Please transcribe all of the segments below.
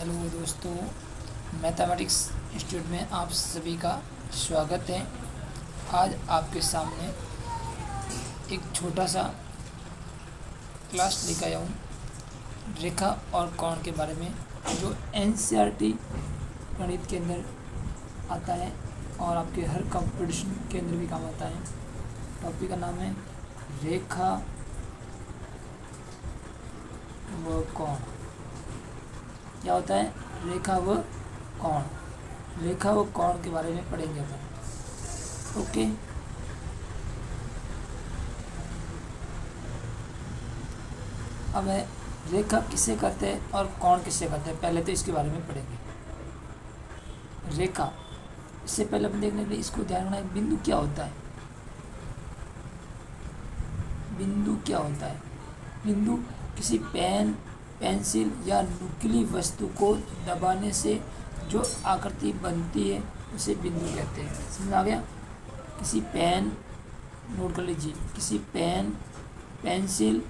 Hello दोस्तों, mathematics institute में आप सभी का स्वागत है। आज आपके सामने एक छोटा सा क्लास लेकर आया हूँ रेखा और कोण के बारे में, जो एनसीईआरटी गणित के अंदर आता है और आपके हर कंपटीशन के अंदर भी काम आता है। टॉपिक का नाम है रेखा व कोण। क्या होता है रेखा व कोण? रेखा व कोण के बारे में पढ़ेंगे अपन। ओके, अब है रेखा किसे कहते हैं और कोण किसे कहते हैं। पहले तो इसके बारे में पढ़ेंगे। रेखा, इससे पहले अपन देखने के लिए इसको ध्यान रखना है, बिंदु क्या होता है। बिंदु क्या होता है? बिंदु किसी पेन, पेंसिल या नुकीली वस्तु को दबाने से जो आकृति बनती है उसे बिंदु कहते हैं। समझ आ गया? किसी पेन, नोट कर लीजिए, किसी पेन, पेंसिल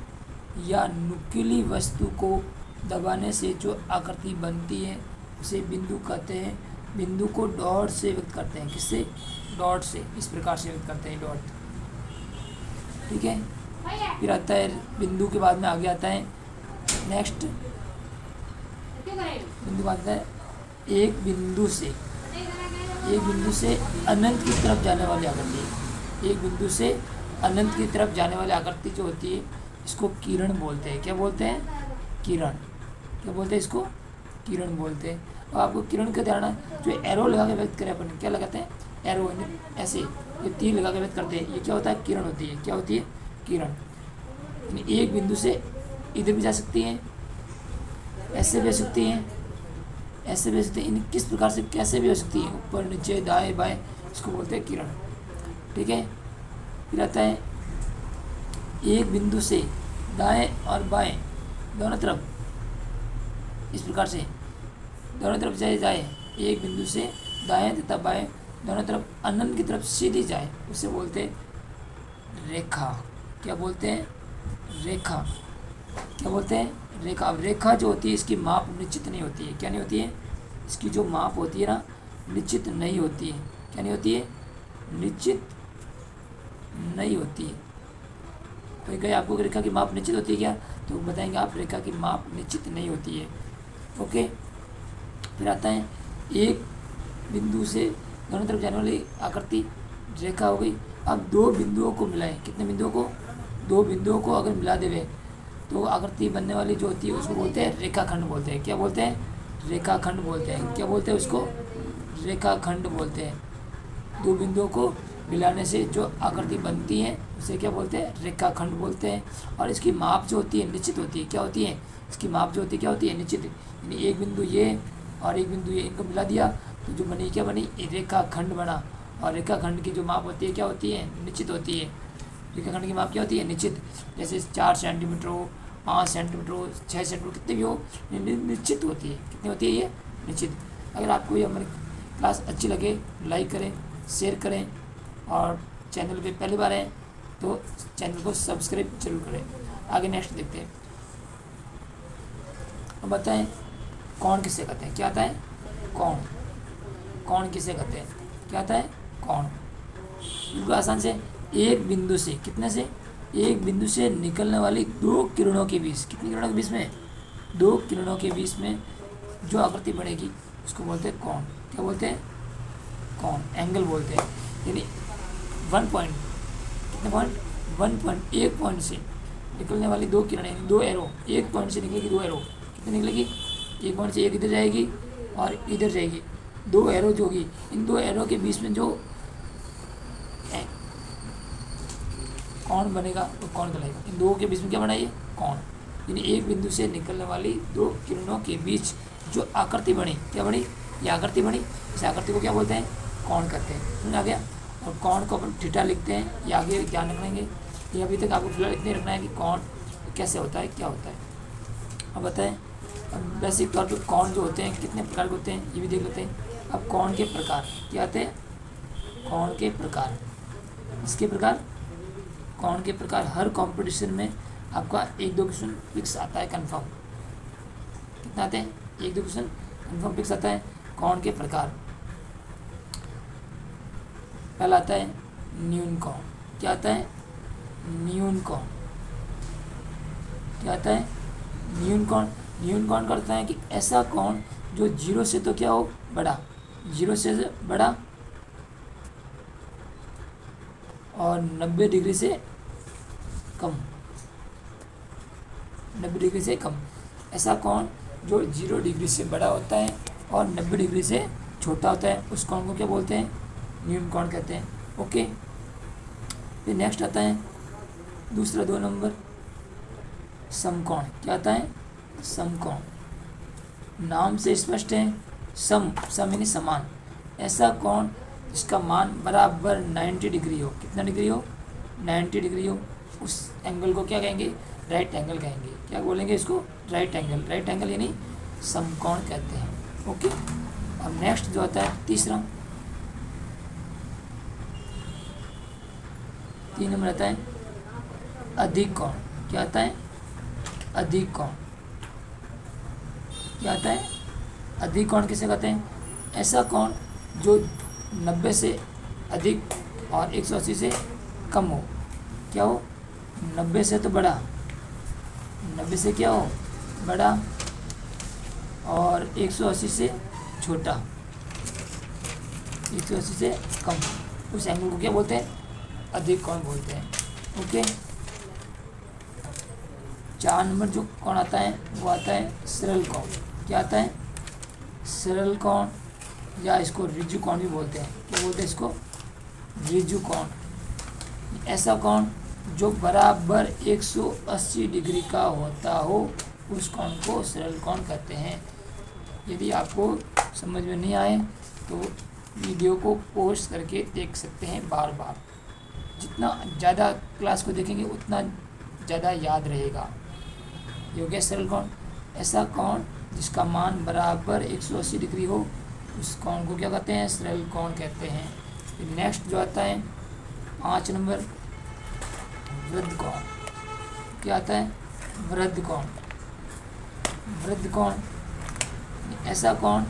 या नुकीली वस्तु को दबाने से जो आकृति बनती है उसे बिंदु कहते हैं। बिंदु को डॉट से व्यक्त करते हैं। किससे? डॉट से। इस प्रकार से व्यक्त करते हैं, डॉट। ठीक है। फिर आता है बिंदु के बाद में आगे आता है नेक्स्ट बिंदु आता है एक बिंदु से अनंत की तरफ जाने वाली आकृति। एक बिंदु से अनंत की तरफ जाने वाली आकृति जो होती है इसको किरण बोलते हैं। क्या बोलते हैं? किरण। क्या बोलते हैं इसको? किरण बोलते हैं। और आपको किरण का ध्यान है, जो एरो लगा के व्यक्त करें अपन, क्या लगाते हैं? एरो, ऐसे ये तीर लगा के व्यक्त करते हैं। ये क्या होता है? किरण होती है। क्या होती है? किरण। एक बिंदु से इधर भी जा सकती हैं, ऐसे भी हो सकती हैं, ऐसे भी हो सकती हैं। किस प्रकार से कैसे भी हो सकती है, ऊपर नीचे दाएं बाएं, इसको बोलते हैं किरण। ठीक है। फिर आता है एक बिंदु से दाएं और बाएं दोनों तरफ, इस प्रकार से दोनों तरफ जाए एक बिंदु से दाएं तथा बाएं दोनों तरफ अनंत की तरफ सीधी जाए, उसे बोलते हैं रेखा। क्या बोलते हैं? रेखा। क्या बोलते हैं? रेखा। अब रेखा जो होती है इसकी माप निश्चित नहीं होती है। क्या नहीं होती है? इसकी जो माप होती है ना, निश्चित नहीं होती है। क्या नहीं होती है? निश्चित नहीं होती है। कोई कहे आपको रेखा की माप निश्चित होती है क्या, तो बताएंगे आप रेखा की माप निश्चित नहीं होती है। ओके। फिर आता है एक बिंदु से दोनों तरफ जाने वाली आकृति रेखा हो गई। अब दो बिंदुओं को मिलाएं। कितने बिंदुओं को? दो बिंदुओं को अगर मिला देवे तो आकृति बनने वाली जो होती है उसको बोलते हैं रेखाखंड बोलते हैं। क्या बोलते हैं? रेखाखंड बोलते हैं। क्या बोलते हैं उसको? रेखाखंड बोलते हैं। दो बिंदुओं को मिलाने से जो आकृति बनती है उसे क्या बोलते हैं? रेखाखंड बोलते हैं। और इसकी माप जो होती है निश्चित होती है। क्या होती है? इसकी माप जो होती है क्या होती है? निश्चित। यानी एक बिंदु ये और एक बिंदु ये, इनको मिला दिया तो जो बनी क्या बनी? रेखाखंड बना। और रेखाखंड की जो माप होती है क्या होती है? निश्चित होती है। रेखाखंड की माप क्या होती है? निश्चित। जैसे 4 सेंटीमीटर हो, 5 सेंटीमीटर हो, 6 सेंटीमीटर, कितने भी हो, निश्चित होती है। कितनी होती है ये? निश्चित। अगर आपको ये हमारी क्लास अच्छी लगे, लाइक करें, शेयर करें, और चैनल पे पहली बार है तो चैनल को सब्सक्राइब जरूर करें। आगे नेक्स्ट देखते हैं। अब बताएं कोण किसे कहते हैं। क्या आता है? कोण। कोण किसे कहते हैं? क्या आता है? कोण। बिल्कुल आसान से, एक बिंदु से, कितने से? एक बिंदु से निकलने वाली दो किरणों के बीच, कितनी किरणों के बीच में? दो किरणों के बीच में जो आकृति बनेगी उसको बोलते हैं कोण। क्या बोलते हैं? कोण। एंगल बोलते हैं। यानी 1 पॉइंट, कितने पॉइंट? 1 पॉइंट, एक पॉइंट से निकलने वाली दो किरणें, दो एरो, एक पॉइंट से निकलेगी दो एरो, कितनी निकलेगी? एक पॉइंट से एक इधर जाएगी और इधर जाएगी, दो एरो जो होगी, इन दो एरो के बीच में जो कोण बनेगा वो कोण कहलाएगा। इन दो के बीच में क्या बनाइए? कोण। यानी एक बिंदु से निकलने वाली दो किरणों के बीच जो आकृति बनी, क्या बनी? ये आकृति बनी। इस आकृति को क्या बोलते हैं? कोण कहते हैं। समझ आ गया? और कोण को अपन थीटा लिखते हैं। ये आगे ध्यान रखेंगे। ये अभी तक आपको फिलहाल इतने रखना है कि कोण कैसे होता है, क्या होता है। अब बताएं, अब बेसिक तौर पर कोण जो होते हैं कितने प्रकार के होते हैं ये भी देख लेते हैं। अब कोण के प्रकार क्या आते हैं? कोण के प्रकार, इसके प्रकार, कोण के प्रकार। हर कंपटीशन में आपका 1-2 क्वेश्चन फिक्स आता है, कंफर्म। कितना आते हैं? 1-2 क्वेश्चन इन्फोग्राफिक्स आता है कोण के प्रकार। पहला आता है न्यून कोण। क्या आता है? न्यून कोण। क्या आता है? न्यून कोण। न्यून कोण करता है कि ऐसा कोण जो 0 से तो क्या हो, बड़ा, 0 से बड़ा और 90 डिग्री से कम, 90 डिग्री से कम। ऐसा कोण जो 0 डिग्री से बड़ा होता है और 90 डिग्री से छोटा होता है, उस कोण को क्या बोलते हैं? न्यून कोण कहते हैं। ओके, फिर नेक्स्ट आता है दूसरा 2 नंबर समकोण। क्या आता है? समकोण। नाम से स्पष्ट है, सम यानी समान। ऐसा कोण जिसका मान बराबर 90 डिग्री हो। कितना डिग्री हो? 90 डिग्री हो। उस एंगल को क्या कहेंगे? राइट एंगल कहेंगे। क्या बोलेंगे इसको? Right angle. राइट एंगल यानी समकोण कहते हैं। ओके, अब नेक्स्ट जो आता है तीसरा, 3 नंबर आता है अधिक कोण। क्या आता है? अधिक कोण। क्या आता है? अधिक कोण किसे कहते हैं? ऐसा कोण जो 90 से अधिक और 180 से कम हो। क्या हो? 90 से तो बड़ा, 90 से क्या हो? बड़ा और 180 से छोटा, 180 से कम। उस एंगल को क्या बोलते हैं? अधिक कोण बोलते हैं। ओके, 4 नंबर जो कोण आता है वो आता है सरल कोण। क्या आता है? सरल कोण, या इसको ऋजु कोण भी बोलते हैं। क्या बोलते हैं इसको? ऋजु कोण। ऐसा कोण जो बराबर 180 डिग्री का होता हो, उस कोण को सरल कोण कहते हैं। यदि आपको समझ में नहीं आए तो वीडियो को पॉज करके देख सकते हैं बार बार। जितना ज़्यादा क्लास को देखेंगे उतना ज़्यादा याद रहेगा। ये हो गया सरल कोण। ऐसा कोण जिसका मान बराबर 180 डिग्री हो, उस कोण को क्या कहते हैं? सरल कोण कहते हैं। फिर नेक्स्ट जो आता है 5 नंबर वृद्ध कोण। क्या आता है? वृद्ध कोण। वृद्ध कोण ऐसा कोण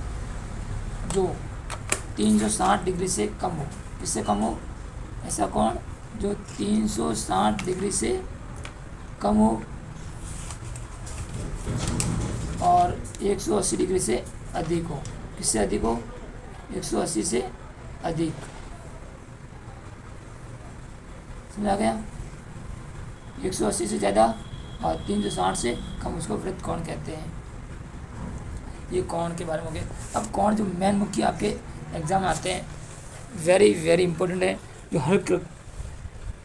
जो 360 डिग्री से कम हो। किससे कम हो? ऐसा कोण जो 360 डिग्री से कम हो और 180 डिग्री से अधिक हो। किससे अधिक हो? 180 से अधिक। समझ आ गया? 180 से ज़्यादा और 360 से कम, उसको वृत्त कोण कहते हैं। ये कोण के बारे में हो गया। अब कोण जो मेन मुख्य आपके एग्जाम आते हैं, वेरी वेरी इंपॉर्टेंट है, जो हर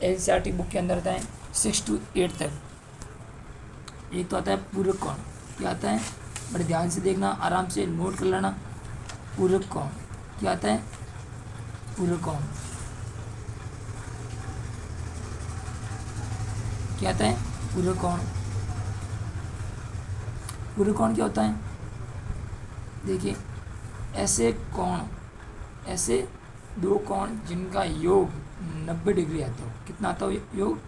NCERT बुक के अंदर आता है 6 to 8 तक। एक तो आता है पूरक कोण। क्या आता है? बड़े ध्यान से देखना, आराम से नोट कर लेना। पूरक कोण क्या आता है? पूरक कोण क्या आता है? पूरक कोण। पूरक कोण क्या होता है? देखिए, ऐसे कोण, ऐसे 2 कोण जिनका योग 90 डिग्री आता हो। कितना आता हो योग?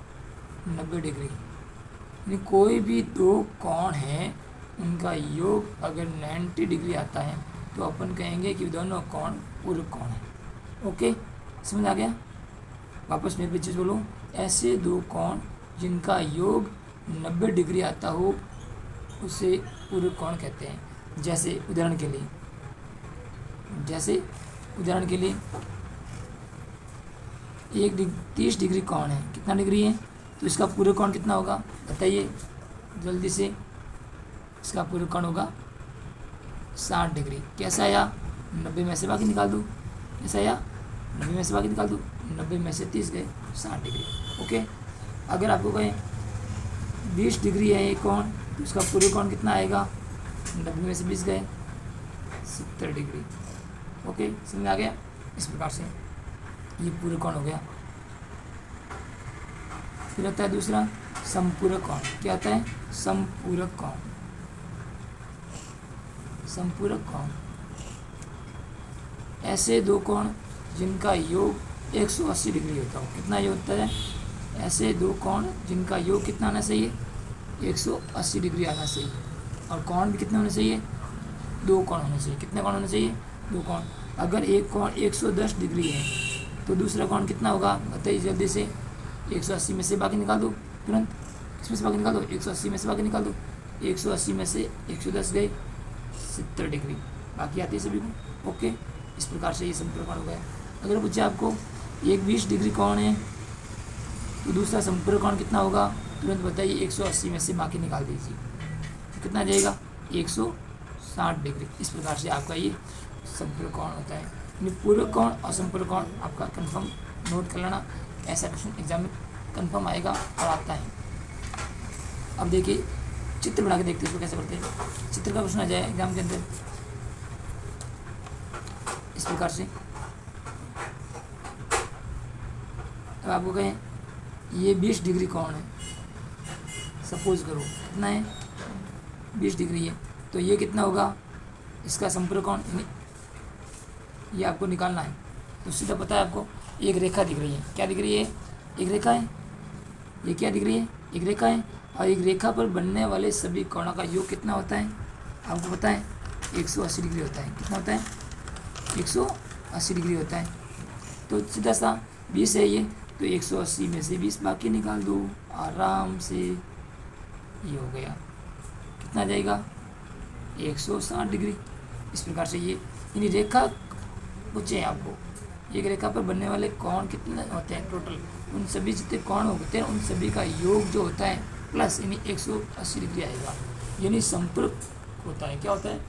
90 डिग्री। यानी कोई भी 2 कोण हैं, उनका योग अगर 90 डिग्री आता है तो अपन कहेंगे कि दोनों कोण पूरक कोण है। ओके, समझ आ गया? वापस मैं पीछे बोलूँ, ऐसे 2 कोण जिनका योग 90 डिग्री आता हो, उसे पूरक कोण कहते हैं। जैसे उदाहरण के लिए, 30 डिग्री कोण है। कितना डिग्री है? तो इसका पूरक कोण कितना होगा? बताइए जल्दी से। इसका पूरक कोण होगा 60 डिग्री। कैसा आया? 90 में से बाकी निकाल दूँ। कैसा आया? 90 में से बाकी निकाल दूँ। 90 में से 30 गए, 60 डिग्री। ओके, अगर आपको कहें 20 डिग्री है ये कोण, तो इसका पूरक कोण कितना आएगा? 90 में से 20 गए, 70 डिग्री। ओके, समझ आ गया? इस प्रकार से ये पूरक कोण हो गया। फिर आता है दूसरा समपूरक कोण। क्या आता है? समपूरक कोण। समपूरक कोण ऐसे 2 कोण जिनका योग 180 डिग्री होता हो। कितना योग होता है? ऐसे 2 कोण जिनका योग कितना आना चाहिए? 180 डिग्री आना चाहिए। और कोण भी कितना होना चाहिए? दो कोण होने चाहिए। कितने कोण होने चाहिए? दो कोण। अगर एक कोण 110 डिग्री है तो दूसरा कोण कितना होगा बताइए जल्दी से। 180 में से बाकी निकाल दो तुरंत। इसमें से बाकी निकाल दो, 180 में से बाकी निकाल दो। 180 में से 110 गए 70 डिग्री, बाकी आती है सभी को। ओके, इस प्रकार से ये समकोण हो गया। अगर पूछे आपको एक 20 डिग्री कोण है तो दूसरा समकोण कोण कितना होगा तुरंत बताइए। 180 में से बाकी निकाल दीजिए तो कितना जाएगा 160 डिग्री। इस प्रकार से आपका ये समकोण कोण होता है। यानी पूर्व कोण और समकोण कोण आपका कंफर्म नोट कर लेना, ऐसा क्वेश्चन एग्जाम में कंफर्म आएगा और आता है। अब देखिए चित्र बना के देखते हैं इसको कैसे करते हैं। चित्र का क्वेश्चन आ जाए एग्जाम के अंदर इस प्रकार से। तो आपको कहें ये 20 डिग्री कोण है, सपोज करो कितना है 20 डिग्री है, तो ये कितना होगा इसका समकोण कोण, ये आपको निकालना है। तो सीधा पता है आपको एक रेखा दिख रही है, क्या दिख रही है? एक रेखा है। ये क्या दिख रही है? एक रेखा है। और एक रेखा पर बनने वाले सभी कोणों का योग कितना होता है आपको पता है? 180 डिग्री होता है। कितना होता है? 180 डिग्री होता है। तो सीधा सा 20 है ये, तो 180 में से 20 बाकी निकाल दो आराम से, ये हो गया। कितना जाएगा? 160 डिग्री। इस प्रकार से ये यानी रेखा पूछे आपको, एक रेखा पर बनने वाले कोण कितने होते हैं टोटल, उन सभी जितने कोण होते हैं उन सभी का योग जो होता है प्लस यानी 180 डिग्री आएगा, यानी संपर्क होता है। क्या होता है?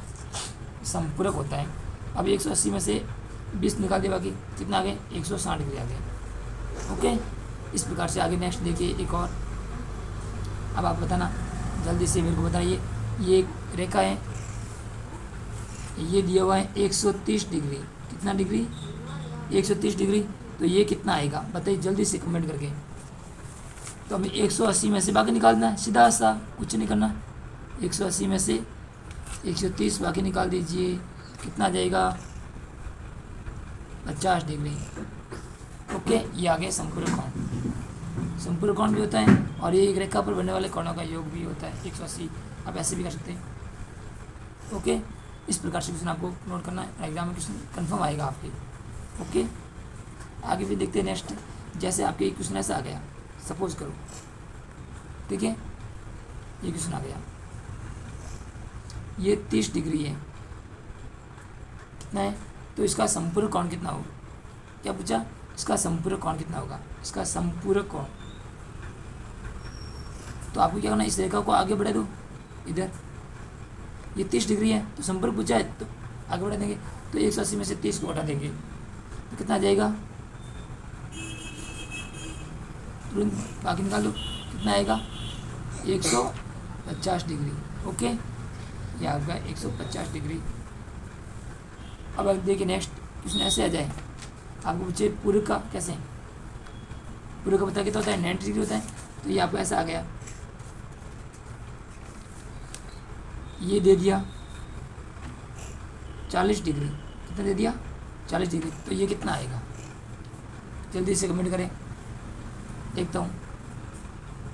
संपूरक होता है। अब 180 में से 20 निकाल दिया, बाकी कितना आ गए? 160 डिग्री आ गए। ओके, इस प्रकार से आगे नेक्स्ट देखिए एक और। अब आप बताना जल्दी से, मेरे को बताइए। ये एक रेखा है, ये दिया हुआ है 130 डिग्री। कितना डिग्री? 130 डिग्री। तो ये कितना आएगा बताइए जल्दी से कमेंट करके। तो हमें 180 में से बाकी निकालना है, सीधा सा कुछ नहीं करना। 180 में से 130 बाकी निकाल दीजिए, कितना जाएगा? 50 डिग्री। ओके, ये आ गया संपूर्ण कोण। संपूर्ण कोण भी होता है और ये एक रेखा पर बनने वाले कोणों का योग भी होता है 180। आप ऐसे भी कर सकते हैं। ओके, इस प्रकार से क्वेश्चन आपको नोट करना है, एग्जाम में क्वेश्चन कंफर्म आएगा आपके। ओके, आगे भी देखते हैं नेक्स्ट। जैसे आपके एक क्वेश्चन ऐसा आ गया, सपोज करो, ठीक है, ये क्वेश्चन आ गया, ये 30 डिग्री है, कितना है? तो इसका संपूर्ण कोण कितना होगा? क्या पूछा? इसका संपूर्ण कोण कितना होगा? इसका संपूर्ण कोण। तो आपको क्या करना है, इस रेखा को आगे बढ़ा दो इधर। ये 30 डिग्री है तो संपर्क पूछा है तो आगे बढ़ा देंगे। तो 180 में से 30 को हटा देंगे तो कितना जाएगा? तुरंत बाकी निकाल लो, कितना आएगा? 150 डिग्री। ओके, ये आपका 150 डिग्री। अब आप देखिए नेक्स्ट क्वेश्चन ऐसे आ जाए, आपको पूछे पूर्व का कैसे? पूर्व का पता कितना होता है? 90 डिग्री होता है। तो ये आपको ऐसा आ गया, ये दे दिया 40 डिग्री। कितना दे दिया? 40 डिग्री। तो ये कितना आएगा जल्दी से कमेंट करें, देखता हूँ।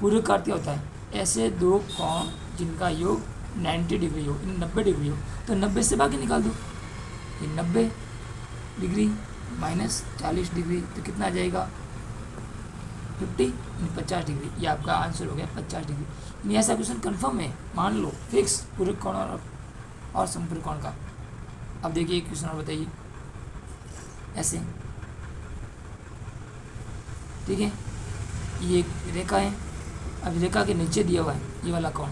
पूर्व का अर्थ क्या होता है? ऐसे दो कोण जिनका योग 90 डिग्री हो, 90 डिग्री हो, तो 90 से बाकी निकाल दो। ये 90 डिग्री माइनस 40 डिग्री तो कितना आ जाएगा? 50 डिग्री। ये आपका आंसर हो गया 50 डिग्री। नहीं, ऐसा क्वेश्चन कंफर्म है, मान लो फिक्स पूर्व कोण और संपूर्ण कोण का। अब देखिए एक क्वेश्चन और बताइए ऐसे, ठीक है, ये एक रेखा है। अब रेखा के नीचे दिया हुआ है ये वाला कोण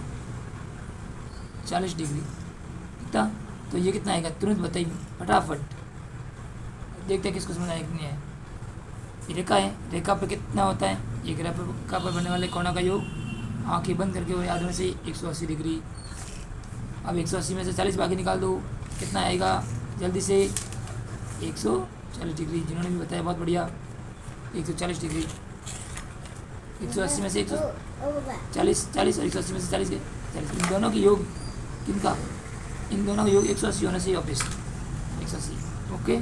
40 डिग्री, कितना? तो ये कितना आएगा तुरंत बताइए फटाफट, देखते हैं किसको समझ आएगा कि नहीं है। ये रेखा है, रेखा पर कितना होता है? एक रेखा पर बनने वाले कोणों का योग, आंखें बंद करके वो याद में से 180 डिग्री। अब 180 में से 40 बाकी निकाल दो, कितना आएगा जल्दी से? 140 डिग्री। जिन्होंने भी बताया बहुत बढ़िया, 140 डिग्री। 180 में से 140 40 और 180 में से 40 गए 40। इन दोनों की योग किनका? इन दोनों का योग 180 होना चाहिए ऑब्वियस, 180। ओके,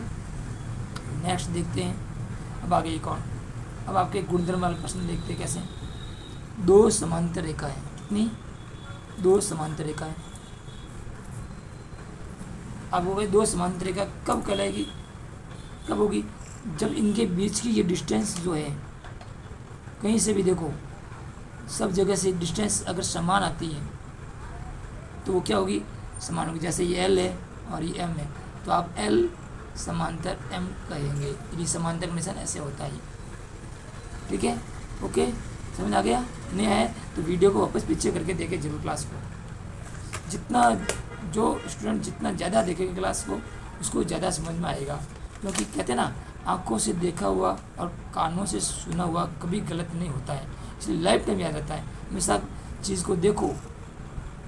नेक्स्ट देखते हैं। अब आगे एक और, अब आपके गुणधर्म वाला प्रश्न देखते हैं कैसे। दो समांतर रेखा है, कितनी? दो समांतर रेखा है, अब हो गई दो समांतर रेखा कब कहलाएगी, कब होगी, जब इनके बीच की ये डिस्टेंस जो है, कहीं से भी देखो सब जगह से डिस्टेंस अगर समान आती है तो वो क्या होगी, समान होगी। जैसे ये एल है और ये एम है, तो आप एल समांतर एम कहेंगे, यदि समांतर कनेक्शन ऐसे होता है। ठीक है, ओके, समझ आ गया? नहीं आया तो वीडियो को वापस पीछे करके देखे जरूर क्लास को। जितना जो स्टूडेंट जितना ज़्यादा देखेगा क्लास को, उसको ज़्यादा समझ में आएगा। क्योंकि कहते हैं ना, आँखों से देखा हुआ और कानों से सुना हुआ कभी गलत नहीं होता है, इसलिए लाइफ टाइम याद रहता है। हमेशा चीज़ को देखो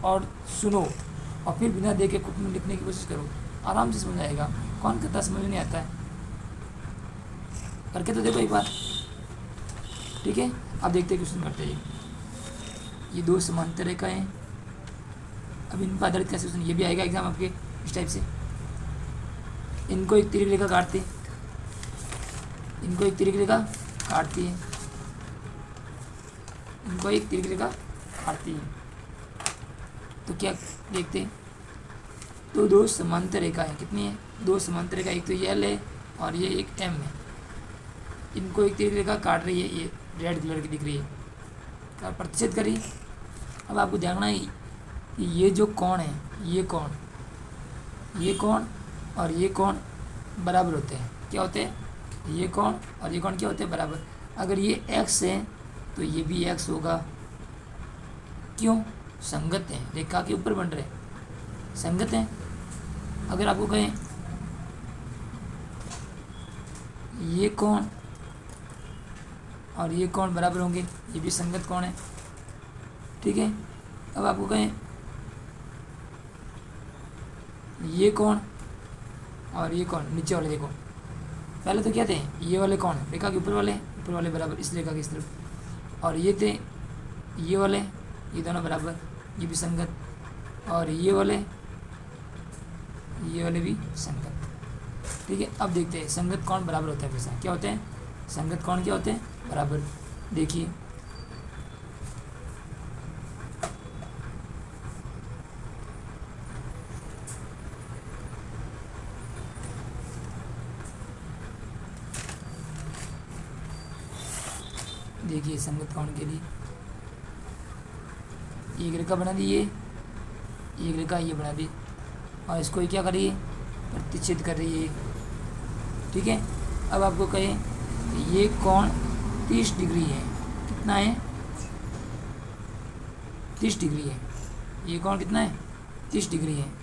और सुनो और फिर बिना देखे कुछ में लिखने की कोशिश करो, आराम से समझ आएगा। कौन कहता समझ नहीं आता है, करके तो देखो एक बार। ठीक है, अब देखते क्वेश्चन करते हैं। ये दो समांतर रेखा हैं, अब इन पर आधारित कैसे क्वेश्चन, ये भी आएगा एग्जाम आपके इस टाइप से। इनको एक तिरक रेखा काटती, इनको एक तिरक रेखा काटती है, इनको एक तिरक रेखा काटती है, तो क्या देखते हैं, तो दो समांतर रेखा है, कितनी है, दो समांतर रेखा, एक तो ये एल है और ये एक एम है, इनको एक तिरक रेखा काट रही है, ये रेड कलर की दिख रही है, क्या प्रतिशत करी। अब आपको ध्यान रखना है, ये जो कोण है, ये कोण और ये कोण बराबर होते हैं, क्या होते हैं, ये कोण और ये कोण क्या होते हैं, बराबर। अगर ये x है तो ये भी x होगा, क्यों, संगत है, रेखा के ऊपर बन रहे, संगत है। अगर आपको कहें ये कोण और ये कोण बराबर होंगे, ये भी संगत कोण है। ठीक है, अब आपको कहें ये कोण और ये कोण, नीचे वाले देखो, पहले तो क्या थे, ये वाले कोण रेखा के ऊपर वाले बराबर इस रेखा की इस तरफ, और ये थे ये वाले, ये दोनों बराबर, ये भी संगत, और ये वाले भी संगत। ठीक है, अब देखते हैं संगत कोण बराबर होता है हमेशा, क्या होते हैं, संगत कोण क्या होते हैं, बराबर। देखिए देखिए संगत कोण के लिए एक रेखा बना दी, ये एक रेखा ये बना दी, और इसको ये क्या कर रही है, प्रतिच्छेद कर रही है। ठीक है, अब आपको कहें ये कोण 30 डिग्री है, कितना है, 30 डिग्री है, ये कोण कितना है, 30 डिग्री है।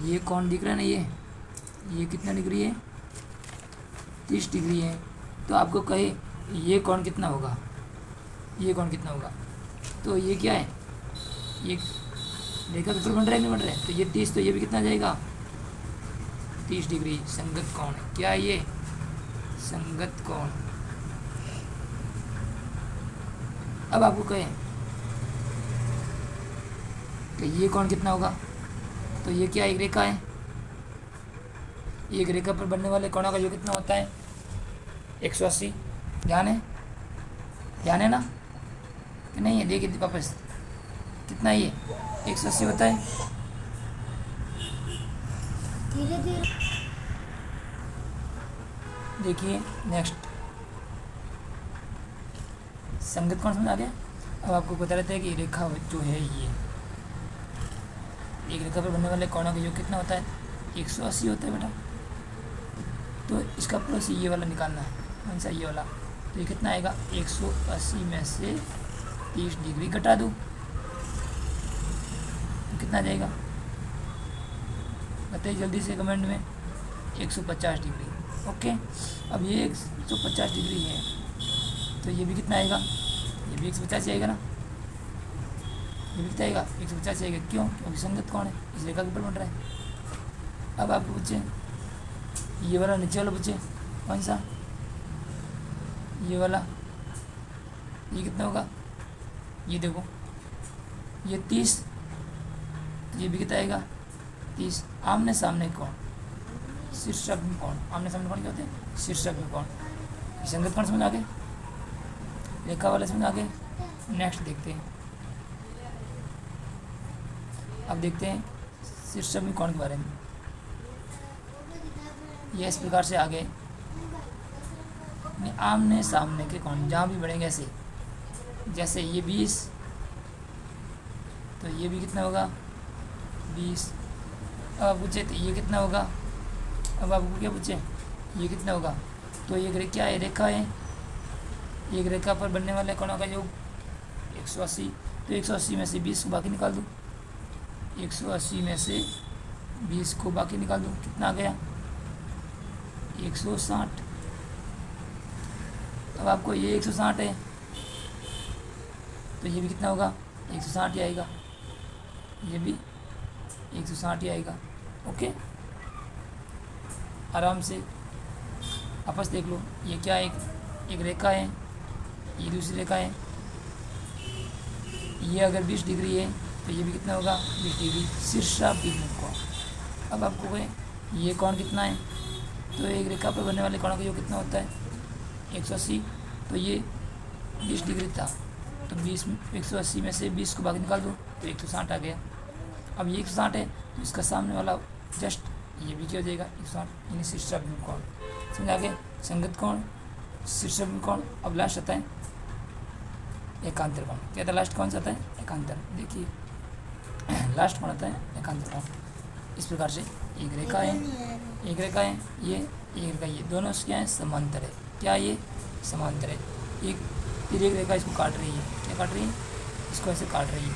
ये कोण दिख रहा है ना, ये कितना डिग्री है, 30 डिग्री है। तो आपको कहे ये कोण कितना होगा, ये कोण कितना होगा, तो ये क्या है, ये रेखा के ऊपर बन रहा है, नहीं बन रहा है, तो ये 30, तो ये भी कितना जाएगा, 30 डिग्री, संगत कोण है। क्या है ये, संगत कोण। अब आपको कहें कि ये कोण कितना होगा, तो ये क्या एक रेखा है, एक रेखा पर बनने वाले कोणों का योग कितना होता है, 180। ध्यान है ना कि नहीं है, देखिए वापस कितना ये 180 होता है। धीरे धीरे देखिए नेक्स्ट, संगत कोण समझ आ गया। अब आपको पता रहता है कि रेखा जो है, ये एक रेखा पर बनने वाले कोणों का योग कितना होता है, 180 होता है बेटा। तो इसका प्लस ये वाला निकालना है, कौन सा, ये वाला, तो ये कितना आएगा, 180 में से 30 डिग्री घटा दो, तो कितना जाएगा, बताइए जल्दी से कमेंट में, 150 डिग्री। ओके, अब ये 150 डिग्री है, तो ये भी कितना आएगा, ये भी 150 आएगा ना, ये भी कितना आएगा, 150 आएगा। क्यों, क्योंकि संगत कोण है, इस रेखा के ऊपर बन रहा है। अब आपको पूछे ये वाला, नीचे वाला पूछे कौन सा, ये वाला, ये कितना होगा, ये देखो, ये 30, ये भी कितना आएगा, 30। आमने सामने कोण, शीर्षक में कोण, आमने सामने कोण क्या होते हैं, शीर्षक में कोण, संगत कोण समझ आ गए। रेखा वाला समझ आगे। नेक्स्ट देखते हैं, अब देखते हैं शीर्षमी कोण के बारे में। ये इस प्रकार से आगे आमने सामने के कोण जहाँ भी बढ़ेंगे ऐसे, जैसे ये 20 तो ये भी कितना होगा 20। अब आप पूछे तो ये कितना होगा, अब आपको क्या पूछे ये कितना होगा, तो ये क्या है रेखा है, एक रेखा पर बनने वाले कोणों का योग 180। तो 180 में से 20 को बाकी निकाल दूँ, 180 में से 20 को बाकी निकाल दूँ, कितना आ गया 160। अब आपको ये 160 है तो ये भी कितना होगा 160 ही आएगा, ये भी 160 ही आएगा। ओके, आराम से आपस देख लो, ये क्या एक रेखा है, ये दूसरी रेखा है, ये अगर 20 डिग्री है तो ये भी कितना होगा 20 डिग्री शीर्षाभिमुख कोण। अब आपको कहें ये कोण कितना है, तो एक रेखा पर बनने वाले कोणों का योग कितना होता है 180। तो ये 20 डिग्री था तो 180 में से 20 को बाकी निकाल दो तो 160 आ गया। अब ये 160 है तो इसका सामने वाला जस्ट ये भी क्या हो जाएगा 160, यानी शीर्षाभिमुख कोण। समझ आगे, संगत कोण, शीर्षाभिमुख कोण। अब लास्ट आता है एकांतर कोण। क्या था लास्ट कौन सा आता है एकांतर। देखिए लास्ट कौन आता है एकांतर कोण। इस प्रकार से एक रेखा है, एक रेखा है ये, एक रेखा ये, दोनों क्या है समांतर है। क्या ये समांतर है। एक फिर एक रेखा इसको काट रही है, क्या काट रही है इसको ऐसे काट रही है।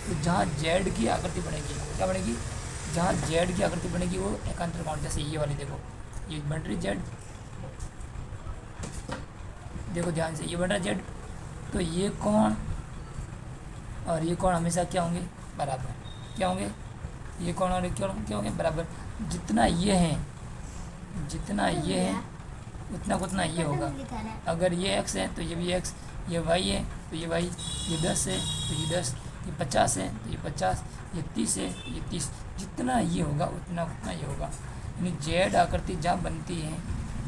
तो जहाँ जेड की आकृति बनेगी, क्या बनेगी, जहाँ जेड की आकृति बनेगी वो एकांतर कोण। जैसे ये वाली देखो, ये बन रही जेड, देखो ध्यान से ये बन रहा जेड, तो ये कोण और ये कोण हमेशा क्या होंगे बराबर। क्या होंगे ये कोण और क्या होंगे बराबर। जितना ये है, जितना ये है उतना उतना ये होगा। अगर ये x है तो ये भी x, ये y है तो ये y, ये 10 है तो ये 10, ये 50 है तो ये 50, ये 30 है तो ये 30। जितना ये होगा उतना उतना ये होगा। यानी जेड आकृति जहाँ बनती है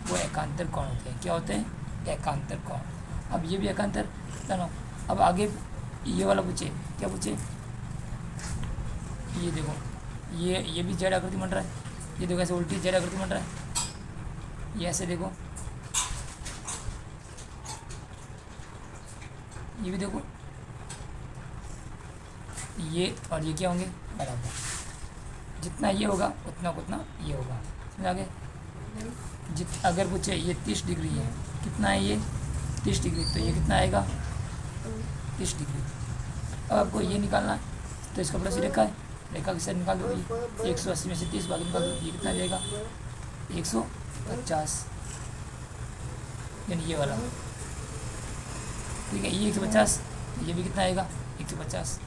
वो एकांतर कोण होते हैं। क्या होते हैं एकांतर कोण। अब ये भी एकांतर जानो। अब आगे ये वाला पूछे, क्या पूछे, ये देखो ये भी जेड आकृति बन रहा है। ये देखो ऐसे उल्टी जेड आकृति बन रहा है। ये ऐसे देखो, ये भी देखो, ये और ये क्या होंगे बराबर। जितना ये होगा उतना उतना ये होगा। समझ आगे। अगर पूछे ये 30 डिग्री है, कितना है ये 30 डिग्री, तो ये कितना आएगा 30 डिग्री। अब आपको ये निकालना है तो इसका प्लस रेखा है, रेखा की साइड निकाल दो। 180 में से 30 बाकी निकाल दो, ये कितना जाएगा 150, यानी ये वाला। ठीक है, ये 150, ये भी कितना आएगा 150।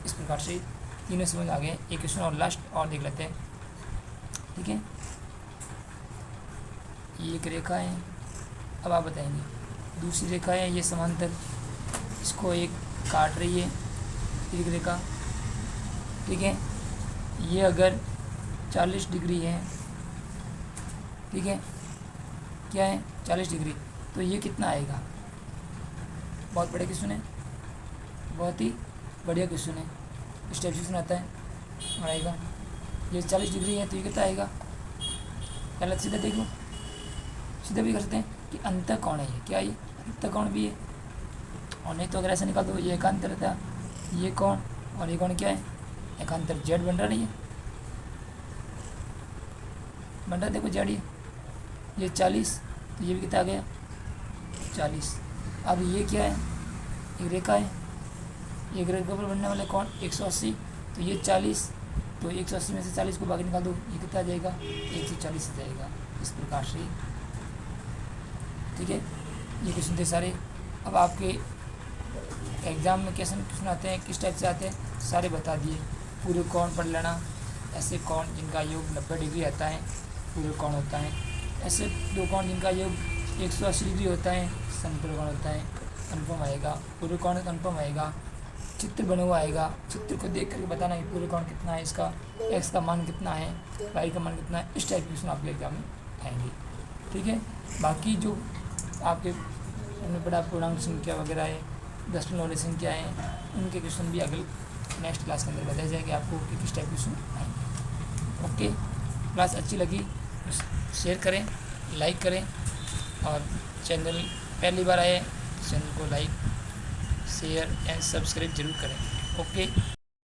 इस प्रकार से तीनों समझ आ गए। एक क्वेश्चन और लास्ट और देख लेते हैं। ठीक है, ये एक रेखा है, अब आप बताएंगे। दूसरी रेखा है ये समांतर, इसको एक काट रही है एक रेखा। ठीक है, ये अगर 40 डिग्री है, ठीक है, क्या है 40 डिग्री, तो ये कितना आएगा। बहुत बड़े क्वेश्चन है, बहुत ही बढ़िया क्वेश्चन है। इस टाइप से क्वेश्चन आता है आएगा। ये 40 डिग्री है तो ये कितना आएगा। गलत सीधा देख लो, सीधा भी कर सकते हैं कि अंतर कोण है ये। क्या ये अंतर कोण भी है, और नहीं तो अगर ऐसा निकाल दो ये एकांतर था, ये कोण और ये कोण क्या है एकांतर। जेड बन रहा नहीं है, बन रहा देखो जेड, ये 40 तो ये भी कितना आ गया 40। अब ये क्या है एक रेखा है, एक रेखा पर बनने वाले कोण 180, तो ये 40, तो 180 में से 40 को बाकी निकाल दो, ये कितना आ जाएगा 140 आ जाएगा। इस प्रकार से ठीक है, ये क्वेश्चन थे सारे। अब आपके एग्ज़ाम में क्वेश्चन आते हैं किस टाइप से आते हैं सारे बता दिए। पूरे कोण पढ़ लेना, ऐसे कोण जिनका योग 90 डिग्री आता है पूरे कोण होता है। ऐसे दो कोण जिनका योग 180 डिग्री होता है समतल कोण होता है, कन्फर्म आएगा। पूरे कोण कन्फर्म आएगा, चित्र बना हुआ आएगा, चित्र को देख करके बताना कि पूरे कोण कितना है, इसका एक्स का मान कितना है, वाई का मान कितना है। इस टाइप के क्वेश्चन आपके एग्जाम में आएंगे। ठीक है, बाकी जो आपके हमने पढ़ा पूर्णांक संख्या वगैरह है, दशमलव वाली संख्या है, उनके क्वेश्चन भी अगले नेक्स्ट क्लास के अंदर बताए जाएंगे आपको कि किस टाइप क्वेश्चन आएंगे। ओके, क्लास अच्छी लगी तो शेयर करें, लाइक करें, और चैनल पहली बार आए चैनल को लाइक शेयर एंड सब्सक्राइब जरूर करें। ओके।